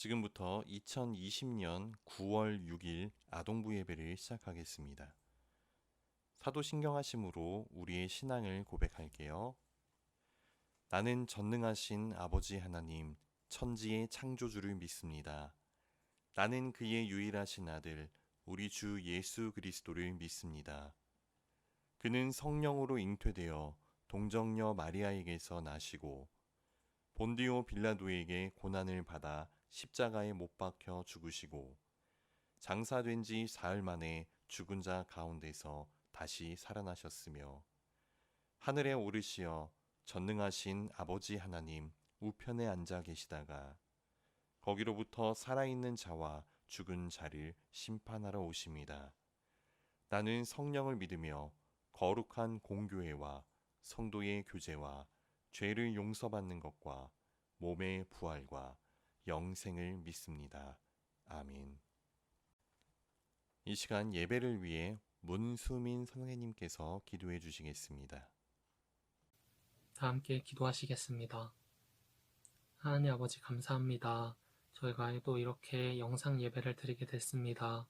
지금부터 2020년 9월 6일 아동부 예배를 시작하겠습니다. 사도신경하심으로 우리의 신앙을 고백할게요. 나는 전능하신 아버지 하나님, 천지의 창조주를 믿습니다. 나는 그의 유일하신 아들, 우리 주 예수 그리스도를 믿습니다. 그는 성령으로 잉태되어 동정녀 마리아에게서 나시고 본디오 빌라도에게 고난을 받아 십자가에 못 박혀 죽으시고 장사된 지 사흘 만에 죽은 자 가운데서 다시 살아나셨으며 하늘에 오르시어 전능하신 아버지 하나님 우편에 앉아 계시다가 거기로부터 살아있는 자와 죽은 자를 심판하러 오십니다. 나는 성령을 믿으며 거룩한 공교회와 성도의 교제와 죄를 용서받는 것과 몸의 부활과 영생을 믿습니다. 아멘. 이 시간 예배를 위해 문수민 선생님께서 기도해 주시겠습니다. 다 함께 기도하시겠습니다. 하나님 아버지 감사합니다. 저희가 또 이렇게 영상 예배를 드리게 됐습니다.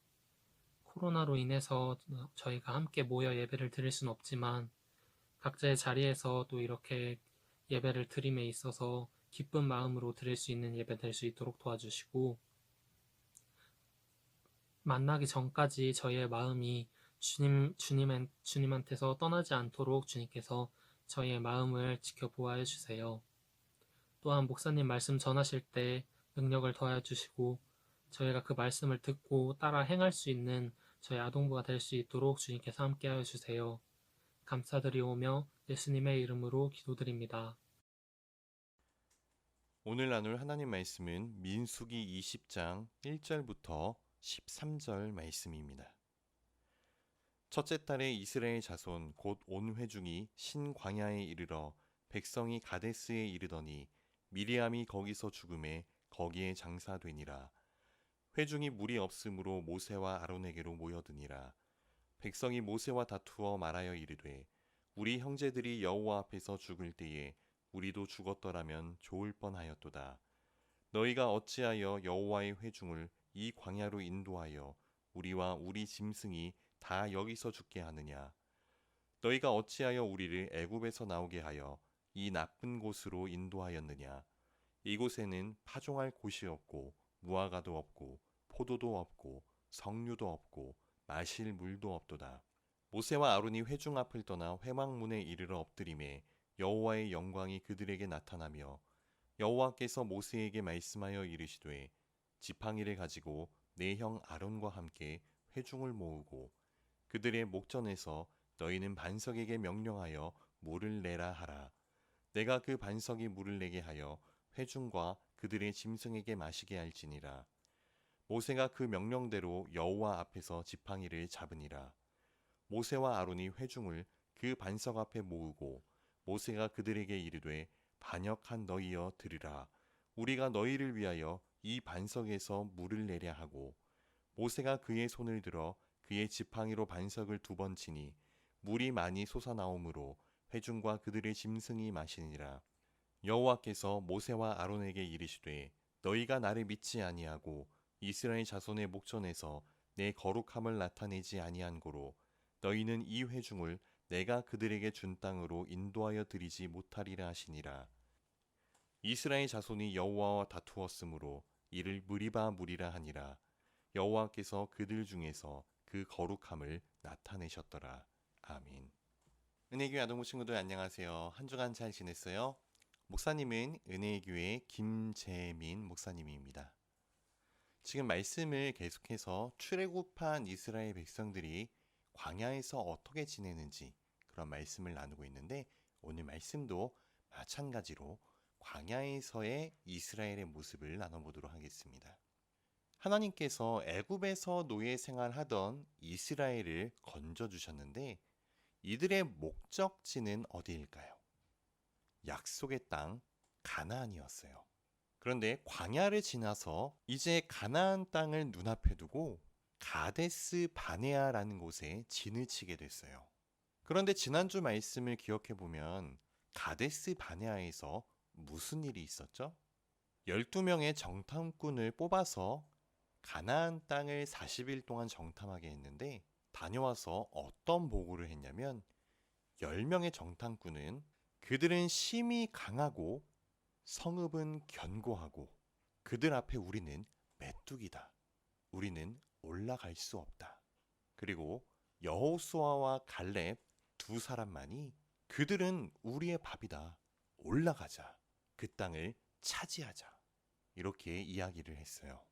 코로나로 인해서 저희가 함께 모여 예배를 드릴 수는 없지만 각자의 자리에서 또 이렇게 예배를 드림에 있어서 기쁜 마음으로 드릴 수 있는 예배 될 수 있도록 도와주시고 만나기 전까지 저희의 마음이 주님한테서 떠나지 않도록 주님께서 저희의 마음을 지켜보아 주세요. 또한 목사님 말씀 전하실 때 능력을 더하여 주시고 저희가 그 말씀을 듣고 따라 행할 수 있는 저희 아동부가 될 수 있도록 주님께서 함께하여 주세요. 감사드리오며 예수님의 이름으로 기도드립니다. 오늘 나눌 하나님 말씀은 민수기 20장 1절부터 13절 말씀입니다. 첫째 달에 이스라엘 자손 곧 온 회중이 신광야에 이르러 백성이 가데스에 이르더니 미리암이 거기서 죽음에 거기에 장사되니라. 회중이 물이 없으므로 모세와 아론에게로 모여드니라. 백성이 모세와 다투어 말하여 이르되 우리 형제들이 여호와 앞에서 죽을 때에 우리도 죽었더라면 좋을 뻔하였도다. 너희가 어찌하여 여호와의 회중을 이 광야로 인도하여 우리와 우리 짐승이 다 여기서 죽게 하느냐. 너희가 어찌하여 우리를 애굽에서 나오게 하여 이 나쁜 곳으로 인도하였느냐. 이곳에는 파종할 곳이 없고 무화과도 없고 포도도 없고 석류도 없고 마실 물도 없도다. 모세와 아론이 회중 앞을 떠나 회막문에 이르러 엎드림에 여호와의 영광이 그들에게 나타나며 여호와께서 모세에게 말씀하여 이르시되 지팡이를 가지고 내 형 아론과 함께 회중을 모으고 그들의 목전에서 너희는 반석에게 명령하여 물을 내라 하라. 내가 그 반석이 물을 내게 하여 회중과 그들의 짐승에게 마시게 할지니라. 모세가 그 명령대로 여호와 앞에서 지팡이를 잡으니라. 모세와 아론이 회중을 그 반석 앞에 모으고 모세가 그들에게 이르되 반역한 너희여 들으라. 우리가 너희를 위하여 이 반석에서 물을 내려 하고 모세가 그의 손을 들어 그의 지팡이로 반석을 2번 치니 물이 많이 솟아나오므로 회중과 그들의 짐승이 마시니라. 여호와께서 모세와 아론에게 이르시되 너희가 나를 믿지 아니하고 이스라엘 자손의 목전에서 내 거룩함을 나타내지 아니한 고로 너희는 이 회중을 내가 그들에게 준 땅으로 인도하여 드리지 못하리라 하시니라. 이스라엘 자손이 여호와와 다투었으므로 이를 무리바 무리라 하니라. 여호와께서 그들 중에서 그 거룩함을 나타내셨더라. 아멘. 은혜교회 아동부 친구들 안녕하세요. 한 주간 잘 지냈어요? 목사님은 은혜교회 김재민 목사님입니다. 지금 말씀을 계속해서 출애굽한 이스라엘 백성들이 광야에서 어떻게 지내는지 그런 말씀을 나누고 있는데 오늘 말씀도 마찬가지로 광야에서의 이스라엘의 모습을 나눠보도록 하겠습니다. 하나님께서 애굽에서 노예 생활하던 이스라엘을 건져주셨는데 이들의 목적지는 어디일까요? 약속의 땅 가나안이었어요. 그런데 광야를 지나서 이제 가나안 땅을 눈앞에 두고 가데스 바네아라는 곳에 진을 치게 됐어요. 그런데 지난주 말씀을 기억해 보면 가데스 바네아에서 무슨 일이 있었죠? 12명의 정탐꾼을 뽑아서 가나안 땅을 40일 동안 정탐하게 했는데 다녀와서 어떤 보고를 했냐면 10명의 정탐꾼은 그들은 심히 강하고 성읍은 견고하고 그들 앞에 우리는 메뚜기다. 우리는 올라갈 수 없다. 그리고 여호수아와 갈렙 두 사람만이 그들은 우리의 밥이다. 올라가자. 그 땅을 차지하자. 이렇게 이야기를 했어요.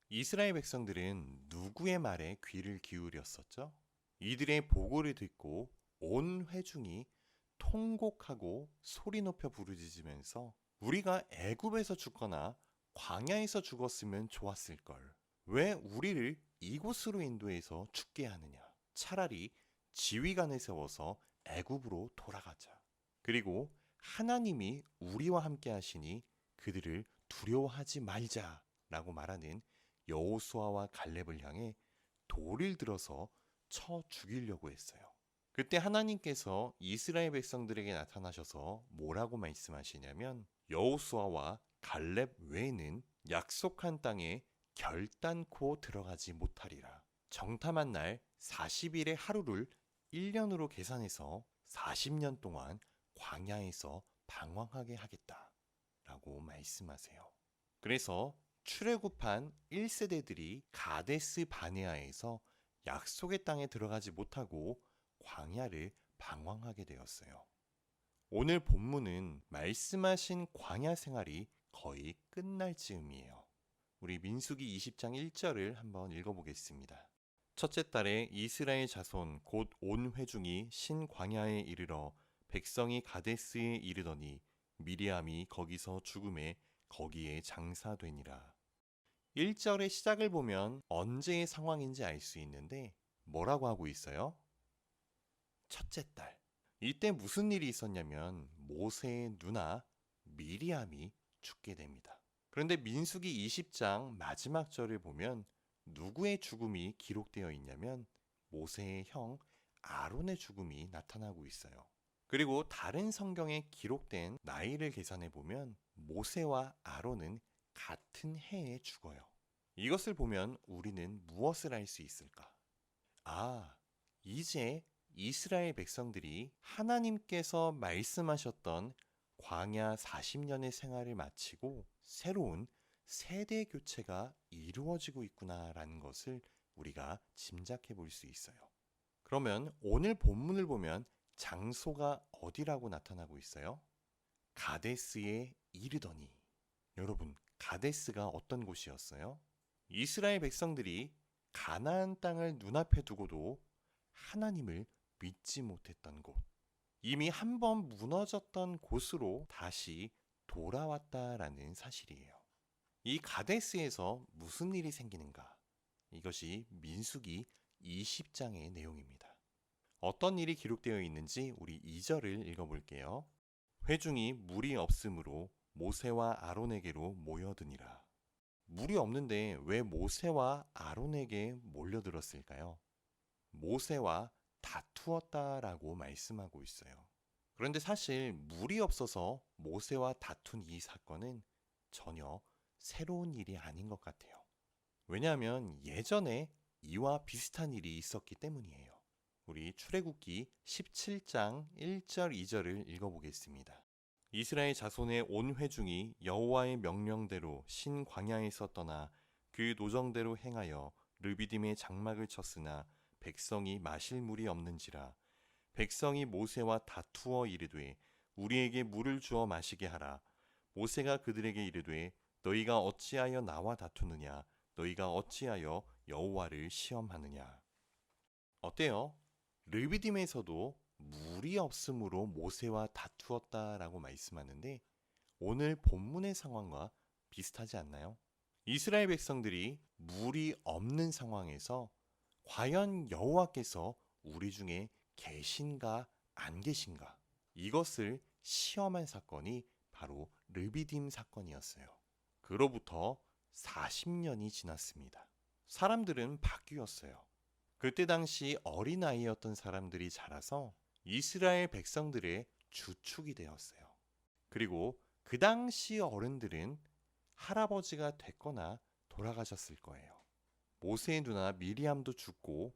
이스라엘 백성들은 누구의 말에 귀를 기울였었죠? 이들의 보고를 듣고 온 회중이 통곡하고 소리 높여 부르짖으면서 우리가 애굽에서 죽거나 광야에서 죽었으면 좋았을 걸. 왜 우리를 이곳으로 인도해서 죽게 하느냐? 차라리 지휘관을 세워서 애굽으로 돌아가자. 그리고 하나님이 우리와 함께 하시니 그들을 두려워하지 말자라고 말하는 여호수아와 갈렙을 향해 돌을 들어서 쳐 죽이려고 했어요. 그때 하나님께서 이스라엘 백성들에게 나타나셔서 뭐라고 말씀하시냐면 여호수아와 갈렙 외에는 약속한 땅에 결단코 들어가지 못하리라. 정탐한 날 40일의 하루를 1년으로 계산해서 40년 동안 광야에서 방황하게 하겠다 라고 말씀하세요. 그래서 출애굽한 1세대들이 가데스 바네아에서 약속의 땅에 들어가지 못하고 광야를 방황하게 되었어요. 오늘 본문은 말씀하신 광야 생활이 거의 끝날 즈음이에요. 우리 민수기 20장 1절을 한번 읽어보겠습니다. 첫째 달에 이스라엘 자손 곧 온 회중이 신광야에 이르러 백성이 가데스에 이르더니 미리암이 거기서 죽음에 거기에 장사되니라. 1절의 시작을 보면 언제의 상황인지 알 수 있는데 뭐라고 하고 있어요? 첫째 달. 이때 무슨 일이 있었냐면 모세의 누나 미리암이 죽게 됩니다. 그런데 민수기 20장 마지막 절을 보면 누구의 죽음이 기록되어 있냐면 모세의 형 아론의 죽음이 나타나고 있어요. 그리고 다른 성경에 기록된 나이를 계산해 보면 모세와 아론은 같은 해에 죽어요. 이것을 보면 우리는 무엇을 알 수 있을까? 이제 이스라엘 백성들이 하나님께서 말씀하셨던 광야 40년의 생활을 마치고 새로운 세대 교체가 이루어지고 있구나라는 것을 우리가 짐작해 볼 수 있어요. 그러면 오늘 본문을 보면 장소가 어디라고 나타나고 있어요? 가데스에 이르더니. 여러분, 가데스가 어떤 곳이었어요? 이스라엘 백성들이 가나안 땅을 눈앞에 두고도 하나님을 믿지 못했던 곳. 이미 한번 무너졌던 곳으로 다시 돌아왔다라는 사실이에요. 이 가데스에서 무슨 일이 생기는가? 이것이 민수기 20장의 내용입니다. 어떤 일이 기록되어 있는지 우리 2절을 읽어볼게요. 회중이 물이 없으므로 모세와 아론에게로 모여드니라. 물이 없는데 왜 모세와 아론에게 몰려들었을까요? 모세와 다투었다라고 말씀하고 있어요. 그런데 사실 물이 없어서 모세와 다툰 이 사건은 전혀 새로운 일이 아닌 것 같아요. 왜냐하면 예전에 이와 비슷한 일이 있었기 때문이에요. 우리 출애굽기 17장 1절 2절을 읽어보겠습니다. 이스라엘 자손의 온 회중이 여호와의 명령대로 신광야에서 떠나 그 노정대로 행하여 르비딤의 장막을 쳤으나 백성이 마실 물이 없는지라. 백성이 모세와 다투어 이르되 우리에게 물을 주어 마시게 하라. 모세가 그들에게 이르되 너희가 어찌하여 나와 다투느냐? 너희가 어찌하여 여호와를 시험하느냐? 어때요? 르비딤에서도 물이 없으므로 모세와 다투었다라고 말씀하는데 오늘 본문의 상황과 비슷하지 않나요? 이스라엘 백성들이 물이 없는 상황에서 과연 여호와께서 우리 중에 계신가 안 계신가? 이것을 시험한 사건이 바로 르비딤 사건이었어요. 그로부터 40년이 지났습니다. 사람들은 바뀌었어요. 그때 당시 어린아이였던 사람들이 자라서 이스라엘 백성들의 주축이 되었어요. 그리고 그 당시 어른들은 할아버지가 됐거나 돌아가셨을 거예요. 모세의 누나 미리암도 죽고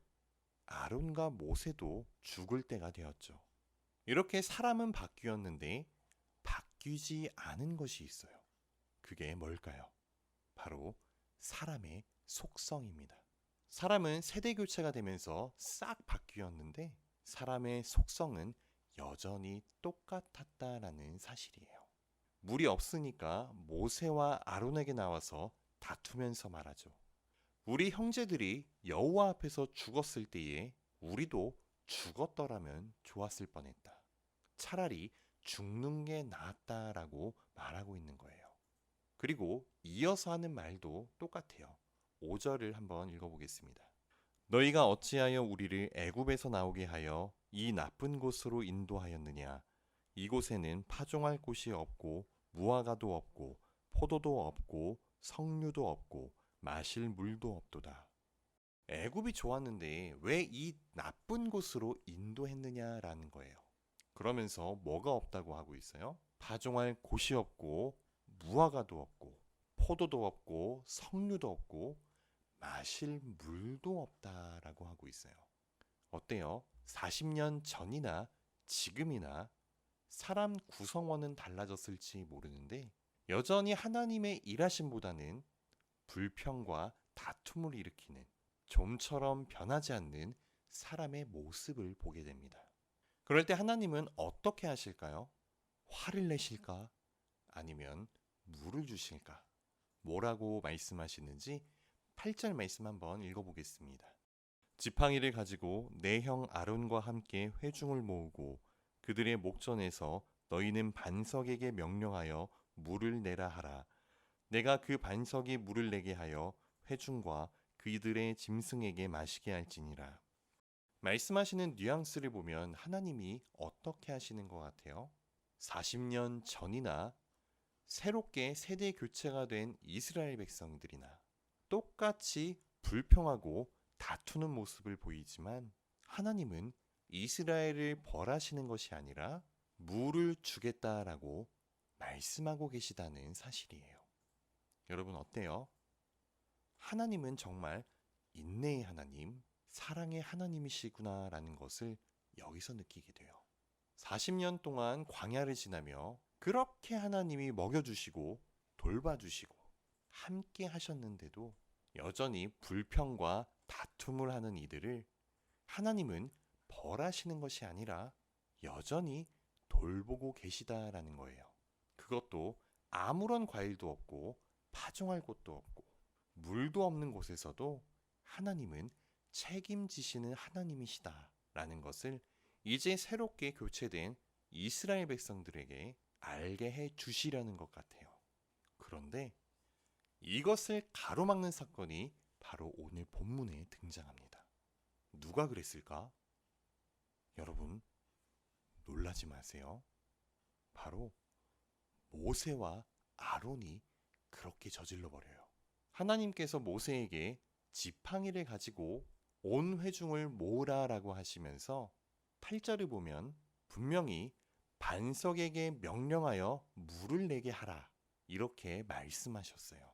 아론과 모세도 죽을 때가 되었죠. 이렇게 사람은 바뀌었는데 바뀌지 않은 것이 있어요. 그게 뭘까요? 바로 사람의 속성입니다. 사람은 세대 교체가 되면서 싹 바뀌었는데 사람의 속성은 여전히 똑같았다라는 사실이에요. 물이 없으니까 모세와 아론에게 나와서 다투면서 말하죠. 우리 형제들이 여호와 앞에서 죽었을 때에 우리도 죽었더라면 좋았을 뻔했다. 차라리 죽는 게 낫다라고 말하고 있는 거예요. 그리고 이어서 하는 말도 똑같아요. 5절을 한번 읽어보겠습니다. 너희가 어찌하여 우리를 애굽에서 나오게 하여 이 나쁜 곳으로 인도하였느냐? 이곳에는 파종할 곳이 없고 무화과도 없고 포도도 없고 석류도 없고 마실 물도 없도다. 애굽이 좋았는데 왜 이 나쁜 곳으로 인도했느냐라는 거예요. 그러면서 뭐가 없다고 하고 있어요? 파종할 곳이 없고 무화과도 없고 포도도 없고 석류도 없고 마실 물도 없다라고 하고 있어요. 어때요? 40년 전이나 지금이나 사람 구성원은 달라졌을지 모르는데 여전히 하나님의 일하심보다는 불평과 다툼을 일으키는 좀처럼 변하지 않는 사람의 모습을 보게 됩니다. 그럴 때 하나님은 어떻게 하실까요? 화를 내실까? 아니면 물을 주실까? 뭐라고 말씀하시는지 8절 말씀 한번 읽어보겠습니다. 지팡이를 가지고 내 형 아론과 함께 회중을 모으고 그들의 목전에서 너희는 반석에게 명령하여 물을 내라 하라. 내가 그 반석이 물을 내게 하여 회중과 그들의 짐승에게 마시게 할지니라. 말씀하시는 뉘앙스를 보면 하나님이 어떻게 하시는 것 같아요? 40년 전이나 새롭게 세대 교체가 된 이스라엘 백성들이나 똑같이 불평하고 다투는 모습을 보이지만 하나님은 이스라엘을 벌하시는 것이 아니라 물을 주겠다라고 말씀하고 계시다는 사실이에요. 여러분 어때요? 하나님은 정말 인내의 하나님, 사랑의 하나님이시구나라는 것을 여기서 느끼게 돼요. 40년 동안 광야를 지나며 그렇게 하나님이 먹여주시고 돌봐주시고 함께 하셨는데도 여전히 불평과 다툼을 하는 이들을 하나님은 벌하시는 것이 아니라 여전히 돌보고 계시다라는 거예요. 그것도 아무런 과일도 없고 파종할 곳도 없고 물도 없는 곳에서도 하나님은 책임지시는 하나님이시다라는 것을 이제 새롭게 교체된 이스라엘 백성들에게 알게 해 주시려는 것 같아요. 그런데 이것을 가로막는 사건이 바로 오늘 본문에 등장합니다. 누가 그랬을까? 여러분, 놀라지 마세요. 바로 모세와 아론이 그렇게 저질러 버려요. 하나님께서 모세에게 지팡이를 가지고 온 회중을 모으라라고 하시면서 8절을 보면 분명히 반석에게 명령하여 물을 내게 하라 이렇게 말씀하셨어요.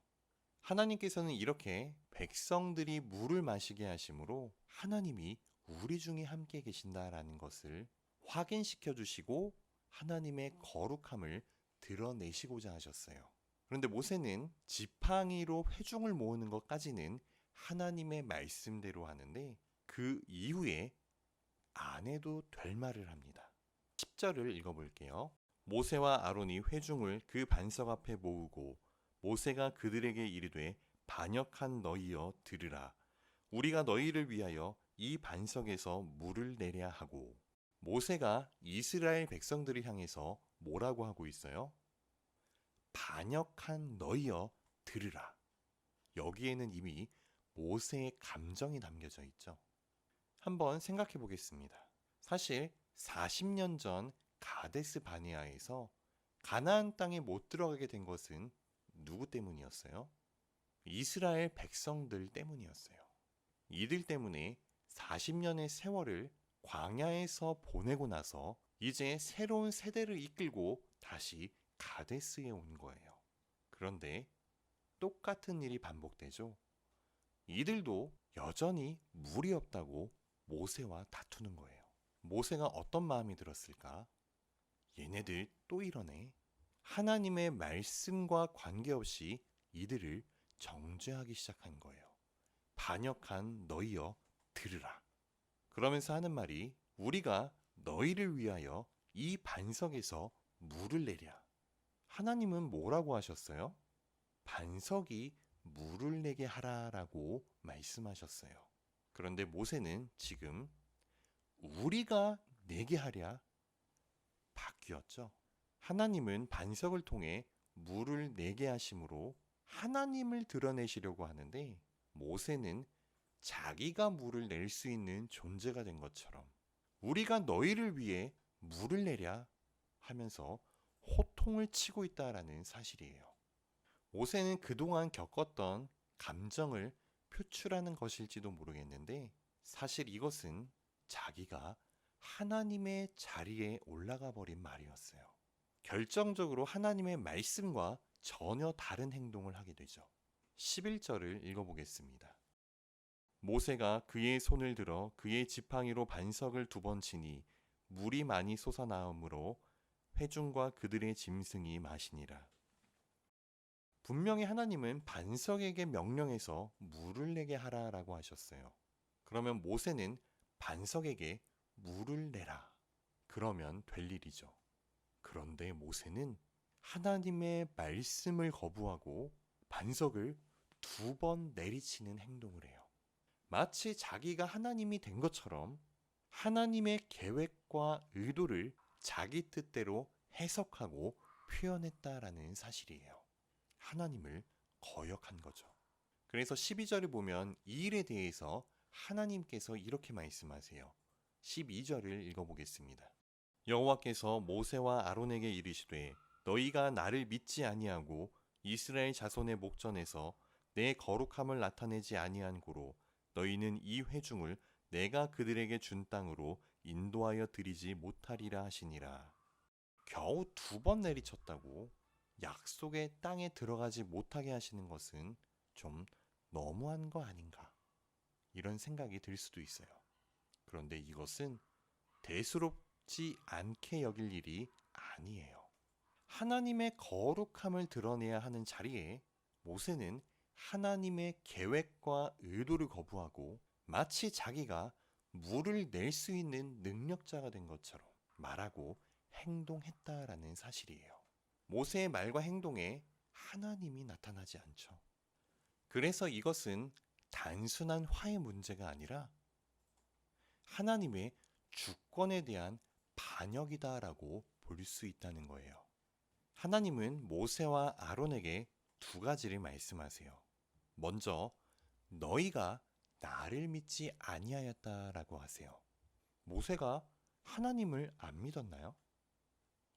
하나님께서는 이렇게 백성들이 물을 마시게 하심으로 하나님이 우리 중에 함께 계신다라는 것을 확인시켜 주시고 하나님의 거룩함을 드러내시고자 하셨어요. 그런데 모세는 지팡이로 회중을 모으는 것까지는 하나님의 말씀대로 하는데 그 이후에 안 해도 될 말을 합니다. 10절을 읽어볼게요. 모세와 아론이 회중을 그 반석 앞에 모으고 모세가 그들에게 이르되 반역한 너희여 들으라. 우리가 너희를 위하여 이 반석에서 물을 내랴 하고 모세가 이스라엘 백성들을 향해서 뭐라고 하고 있어요? 반역한 너희여 들으라. 여기에는 이미 모세의 감정이 담겨져 있죠. 한번 생각해 보겠습니다. 사실 40년 전 가데스 바네아에서 가나안 땅에 못 들어가게 된 것은 누구 때문이었어요? 이스라엘 백성들 때문이었어요. 이들 때문에 40년의 세월을 광야에서 보내고 나서 이제 새로운 세대를 이끌고 다시 가데스에 온 거예요. 그런데 똑같은 일이 반복되죠. 이들도 여전히 물이 없다고 모세와 다투는 거예요. 모세가 어떤 마음이 들었을까? 얘네들 또 이러네. 하나님의 말씀과 관계없이 이들을 정죄하기 시작한 거예요. 반역한 너희여 들으라. 그러면서 하는 말이 우리가 너희를 위하여 이 반석에서 물을 내랴. 하나님은 뭐라고 하셨어요? 반석이 물을 내게 하라라고 말씀하셨어요. 그런데 모세는 지금 우리가 내게 하랴 바뀌었죠. 하나님은 반석을 통해 물을 내게 하심으로 하나님을 드러내시려고 하는데 모세는 자기가 물을 낼 수 있는 존재가 된 것처럼 우리가 너희를 위해 물을 내랴 하면서 호통을 치고 있다라는 사실이에요. 모세는 그동안 겪었던 감정을 표출하는 것일지도 모르겠는데 사실 이것은 자기가 하나님의 자리에 올라가 버린 말이었어요. 결정적으로 하나님의 말씀과 전혀 다른 행동을 하게 되죠. 11절을 읽어보겠습니다. 모세가 그의 손을 들어 그의 지팡이로 반석을 2번 치니 물이 많이 솟아나오므로 회중과 그들의 짐승이 마시니라. 분명히 하나님은 반석에게 명령해서 물을 내게 하라라고 하셨어요. 그러면 모세는 반석에게 물을 내라. 그러면 될 일이죠. 그런데 모세는 하나님의 말씀을 거부하고 반석을 2번 내리치는 행동을 해요. 마치 자기가 하나님이 된 것처럼 하나님의 계획과 의도를 자기 뜻대로 해석하고 표현했다라는 사실이에요. 하나님을 거역한 거죠. 그래서 12절을 보면 이 일에 대해서 하나님께서 이렇게 말씀하세요. 12절을 읽어보겠습니다. 여호와께서 모세와 아론에게 이르시되 너희가 나를 믿지 아니하고 이스라엘 자손의 목전에서 내 거룩함을 나타내지 아니한 고로 너희는 이 회중을 내가 그들에게 준 땅으로 인도하여 드리지 못하리라 하시니라. 겨우 2번 내리쳤다고 약속의 땅에 들어가지 못하게 하시는 것은 좀 너무한 거 아닌가? 이런 생각이 들 수도 있어요. 그런데 이것은 대수롭지 않게 여길 일이 아니에요. 하나님의 거룩함을 드러내야 하는 자리에 모세는 하나님의 계획과 의도를 거부하고 마치 자기가 물을 낼 수 있는 능력자가 된 것처럼 말하고 행동했다라는 사실이에요. 모세의 말과 행동에 하나님이 나타나지 않죠. 그래서 이것은 단순한 화의 문제가 아니라 하나님의 주권에 대한 반역이다라고 볼 수 있다는 거예요. 하나님은 모세와 아론에게 2가지를 말씀하세요. 먼저 너희가 나를 믿지 아니하였다라고 하세요. 모세가 하나님을 안 믿었나요?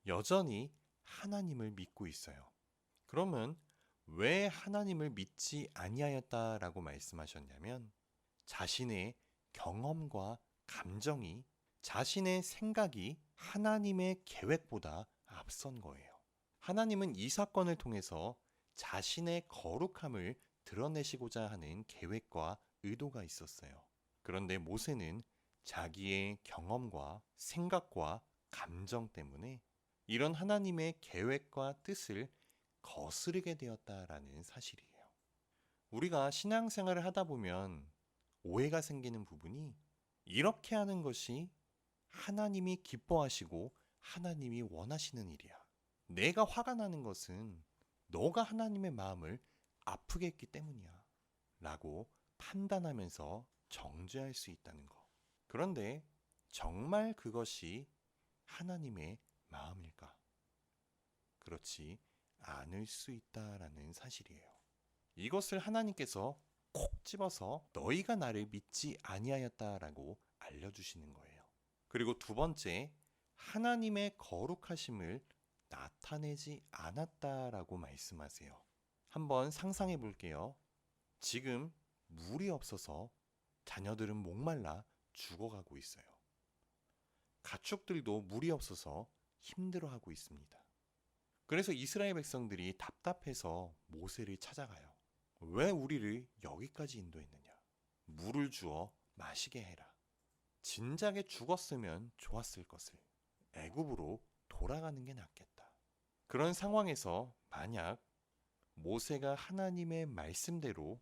여전히 하나님을 믿고 있어요. 그러면 왜 하나님을 믿지 아니하였다라고 말씀하셨냐면 자신의 경험과 감정이 자신의 생각이 하나님의 계획보다 앞선 거예요. 하나님은 이 사건을 통해서 자신의 거룩함을 드러내시고자 하는 계획과 의도가 있었어요. 그런데 모세는 자기의 경험과 생각과 감정 때문에 이런 하나님의 계획과 뜻을 거스르게 되었다라는 사실이에요. 우리가 신앙생활을 하다 보면 오해가 생기는 부분이 이렇게 하는 것이 하나님이 기뻐하시고 하나님이 원하시는 일이야. 내가 화가 나는 것은 너가 하나님의 마음을 아프게 했기 때문이야. 라고 판단하면서 정죄할 수 있다는 거. 그런데 정말 그것이 하나님의 마음일까? 그렇지 않을 수 있다라는 사실이에요. 이것을 하나님께서 콕 집어서 너희가 나를 믿지 아니하였다라고 알려주시는 거예요. 그리고 2번째, 하나님의 거룩하심을 나타내지 않았다라고 말씀하세요. 한번 상상해 볼게요. 지금 물이 없어서 자녀들은 목말라 죽어가고 있어요. 가축들도 물이 없어서 힘들어하고 있습니다. 그래서 이스라엘 백성들이 답답해서 모세를 찾아가요. 왜 우리를 여기까지 인도했느냐? 물을 주어 마시게 해라. 진작에 죽었으면 좋았을 것을. 애굽으로 돌아가는 게 낫겠다. 그런 상황에서 만약 모세가 하나님의 말씀대로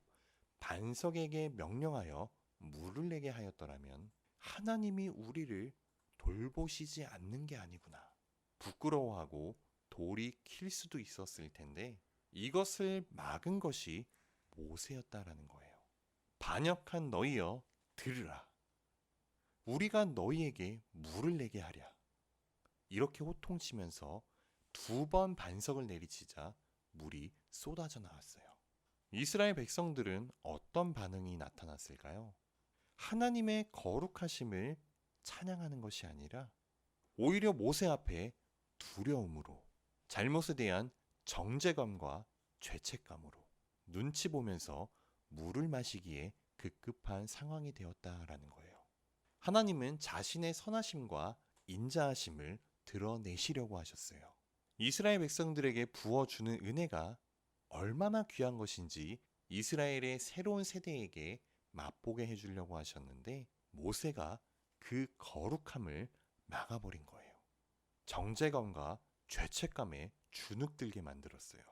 반석에게 명령하여 물을 내게 하였더라면 하나님이 우리를 돌보시지 않는 게 아니구나. 부끄러워하고 돌이 킬 수도 있었을 텐데 이것을 막은 것이 모세였다라는 거예요. 반역한 너희여 들으라. 우리가 너희에게 물을 내게 하랴. 이렇게 호통치면서 2번 반석을 내리치자 물이 쏟아져 나왔어요. 이스라엘 백성들은 어떤 반응이 나타났을까요? 하나님의 거룩하심을 찬양하는 것이 아니라 오히려 모세 앞에 두려움으로, 잘못에 대한 정죄감과 죄책감으로 눈치 보면서 물을 마시기에 급급한 상황이 되었다라는 거예요. 하나님은 자신의 선하심과 인자하심을 드러내시려고 하셨어요. 이스라엘 백성들에게 부어주는 은혜가 얼마나 귀한 것인지 이스라엘의 새로운 세대에게 맛보게 해주려고 하셨는데 모세가 그 거룩함을 막아버린 거예요. 정죄감과 죄책감에 주눅들게 만들었어요.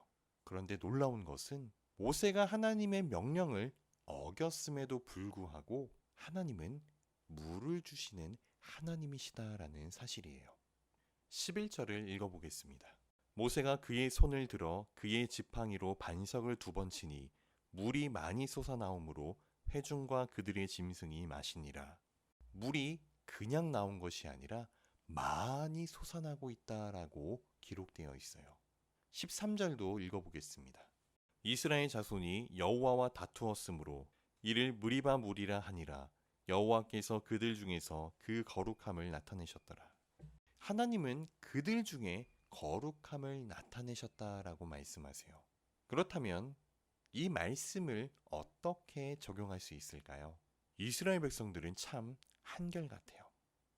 그런데 놀라운 것은 모세가 하나님의 명령을 어겼음에도 불구하고 하나님은 물을 주시는 하나님이시다라는 사실이에요. 11절을 읽어보겠습니다. 모세가 그의 손을 들어 그의 지팡이로 반석을 2번 치니 물이 많이 솟아나오므로 회중과 그들의 짐승이 마시니라. 물이 그냥 나온 것이 아니라 많이 솟아나고 있다라고 기록되어 있어요. 13절도 읽어보겠습니다. 이스라엘 자손이 여호와와 다투었으므로 이를 무리바 무리라 하니라. 여호와께서 그들 중에서 그 거룩함을 나타내셨더라. 하나님은 그들 중에 거룩함을 나타내셨다라고 말씀하세요. 그렇다면 이 말씀을 어떻게 적용할 수 있을까요? 이스라엘 백성들은 참 한결같아요.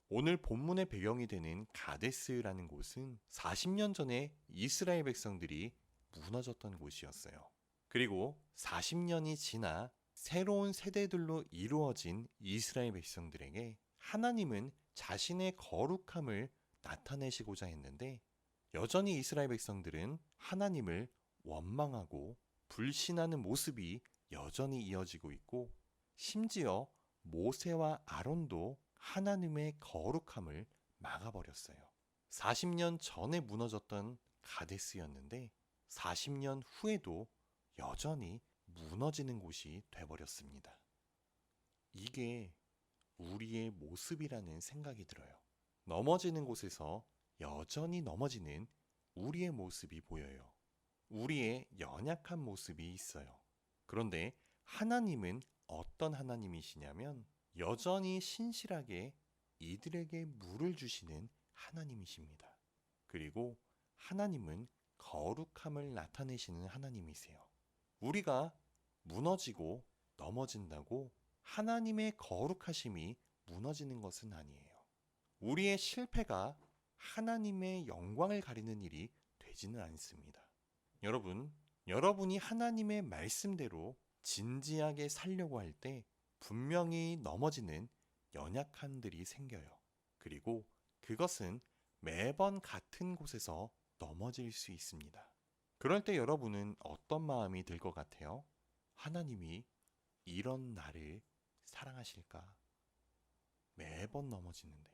오늘 본문의 배경이 되는 가데스라는 곳은 40년 전에 이스라엘 백성들이 무너졌던 곳이었어요. 그리고 40년이 지나 새로운 세대들로 이루어진 이스라엘 백성들에게 하나님은 자신의 거룩함을 나타내시고자 했는데 여전히 이스라엘 백성들은 하나님을 원망하고 불신하는 모습이 여전히 이어지고 있고 심지어 모세와 아론도 하나님의 거룩함을 막아버렸어요. 40년 전에 무너졌던 가데스였는데 40년 후에도 여전히 무너지는 곳이 돼버렸습니다. 이게 우리의 모습이라는 생각이 들어요. 넘어지는 곳에서 여전히 넘어지는 우리의 모습이 보여요. 우리의 연약한 모습이 있어요. 그런데 하나님은 어떤 하나님이시냐면 여전히 신실하게 이들에게 물을 주시는 하나님이십니다. 그리고 하나님은 거룩함을 나타내시는 하나님이세요. 우리가 무너지고 넘어진다고 하나님의 거룩하심이 무너지는 것은 아니에요. 우리의 실패가 하나님의 영광을 가리는 일이 되지는 않습니다. 여러분이 하나님의 말씀대로 진지하게 살려고 할 때 분명히 넘어지는 연약함들이 생겨요. 그리고 그것은 매번 같은 곳에서 넘어질 수 있습니다. 그럴 때 여러분은 어떤 마음이 들 것 같아요? 하나님이 이런 나를 사랑하실까? 매번 넘어지는데.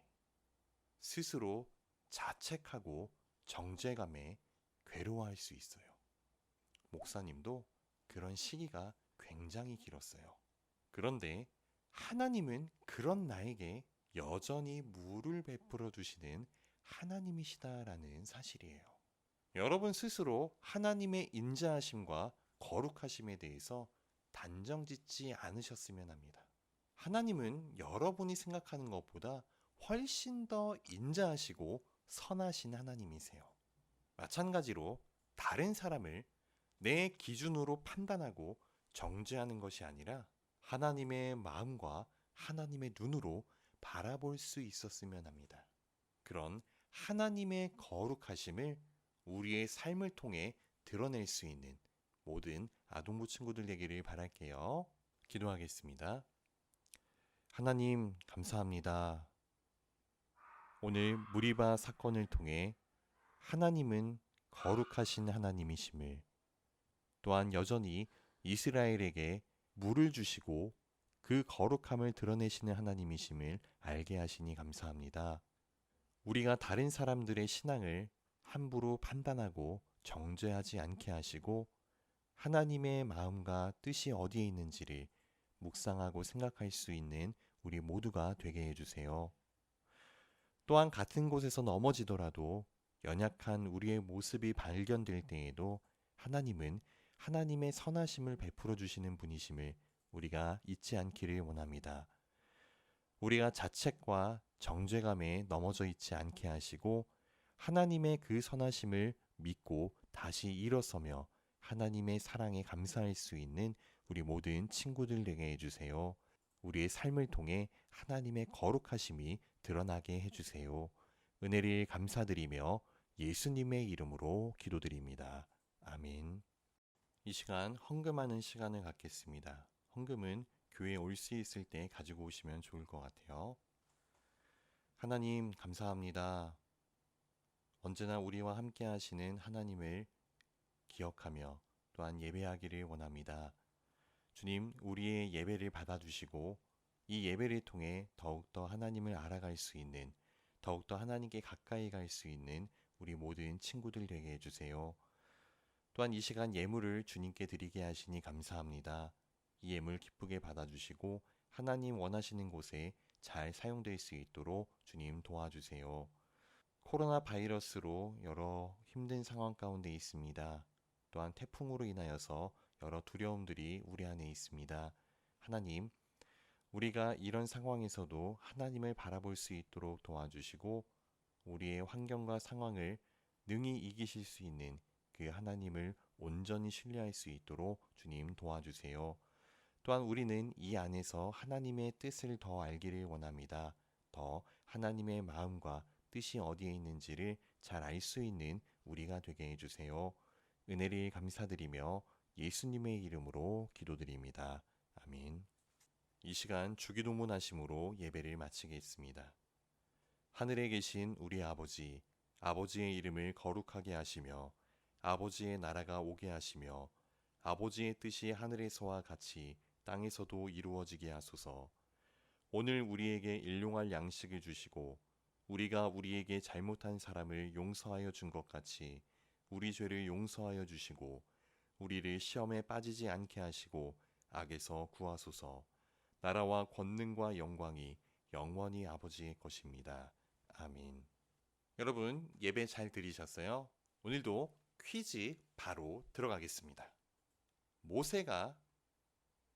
스스로 자책하고 정죄감에 괴로워할 수 있어요. 목사님도 그런 시기가 굉장히 길었어요. 그런데 하나님은 그런 나에게 여전히 물을 베풀어 주시는 하나님이시다라는 사실이에요. 여러분 스스로 하나님의 인자하심과 거룩하심에 대해서 단정짓지 않으셨으면 합니다. 하나님은 여러분이 생각하는 것보다 훨씬 더 인자하시고 선하신 하나님이세요. 마찬가지로 다른 사람을 내 기준으로 판단하고 정죄하는 것이 아니라 하나님의 마음과 하나님의 눈으로 바라볼 수 있었으면 합니다. 그런 하나님의 거룩하심을 우리의 삶을 통해 드러낼 수 있는 모든 아동부 친구들 되기를 바랄게요. 기도하겠습니다. 하나님, 감사합니다. 오늘 무리바 사건을 통해 하나님은 거룩하신 하나님이심을, 또한 여전히 이스라엘에게 물을 주시고 그 거룩함을 드러내시는 하나님이심을 알게 하시니 감사합니다. 우리가 다른 사람들의 신앙을 함부로 판단하고 정죄하지 않게 하시고 하나님의 마음과 뜻이 어디에 있는지를 묵상하고 생각할 수 있는 우리 모두가 되게 해주세요. 또한 같은 곳에서 넘어지더라도 연약한 우리의 모습이 발견될 때에도 하나님은 하나님의 선하심을 베풀어 주시는 분이심을 우리가 잊지 않기를 원합니다. 우리가 자책과 정죄감에 넘어져 있지 않게 하시고 하나님의 그 선하심을 믿고 다시 일어서며 하나님의 사랑에 감사할 수 있는 우리 모든 친구들 되게 해주세요. 우리의 삶을 통해 하나님의 거룩하심이 드러나게 해주세요. 은혜를 감사드리며 예수님의 이름으로 기도드립니다. 아멘. 이 시간 헌금하는 시간을 갖겠습니다. 헌금은 교회에 올 수 있을 때 가지고 오시면 좋을 것 같아요. 하나님 감사합니다. 언제나 우리와 함께 하시는 하나님을 기억하며 또한 예배하기를 원합니다. 주님, 우리의 예배를 받아주시고 이 예배를 통해 더욱더 하나님을 알아갈 수 있는, 더욱더 하나님께 가까이 갈 수 있는 우리 모든 친구들 되게 해주세요. 또한 이 시간 예물을 주님께 드리게 하시니 감사합니다. 이 예물 기쁘게 받아주시고 하나님 원하시는 곳에 잘 사용될 수 있도록 주님 도와주세요. 코로나 바이러스로 여러 힘든 상황 가운데 있습니다. 또한 태풍으로 인하여서 여러 두려움들이 우리 안에 있습니다. 하나님, 우리가 이런 상황에서도 하나님을 바라볼 수 있도록 도와주시고 우리의 환경과 상황을 능히 이기실 수 있는 그 하나님을 온전히 신뢰할 수 있도록 주님 도와주세요. 또한 우리는 이 안에서 하나님의 뜻을 더 알기를 원합니다. 더 하나님의 마음과 뜻이 어디에 있는지를 잘 알 수 있는 우리가 되게 해주세요. 은혜를 감사드리며 예수님의 이름으로 기도드립니다. 아멘. 이 시간 주기도문 하심으로 예배를 마치겠습니다. 하늘에 계신 우리 아버지, 아버지의 이름을 거룩하게 하시며 아버지의 나라가 오게 하시며 아버지의 뜻이 하늘에서와 같이 땅에서도 이루어지게 하소서. 오늘 우리에게 일용할 양식을 주시고 우리가 우리에게 잘못한 사람을 용서하여 준 것 같이 우리 죄를 용서하여 주시고 우리를 시험에 빠지지 않게 하시고 악에서 구하소서. 나라와 권능과 영광이 영원히 아버지의 것입니다. 아멘. 여러분 예배 잘 드리셨어요? 오늘도 퀴즈 바로 들어가겠습니다. 모세가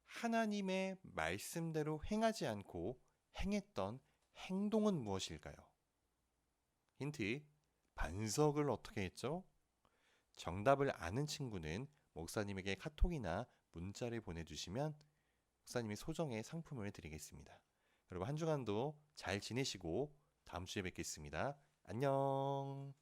하나님의 말씀대로 행하지 않고 행했던 행동은 무엇일까요? 힌트, 반석을 어떻게 했죠? 정답을 아는 친구는 목사님에게 카톡이나 문자를 보내주시면 목사님이 소정의 상품을 드리겠습니다. 여러분 한 주간도 잘 지내시고 다음 주에 뵙겠습니다. 안녕.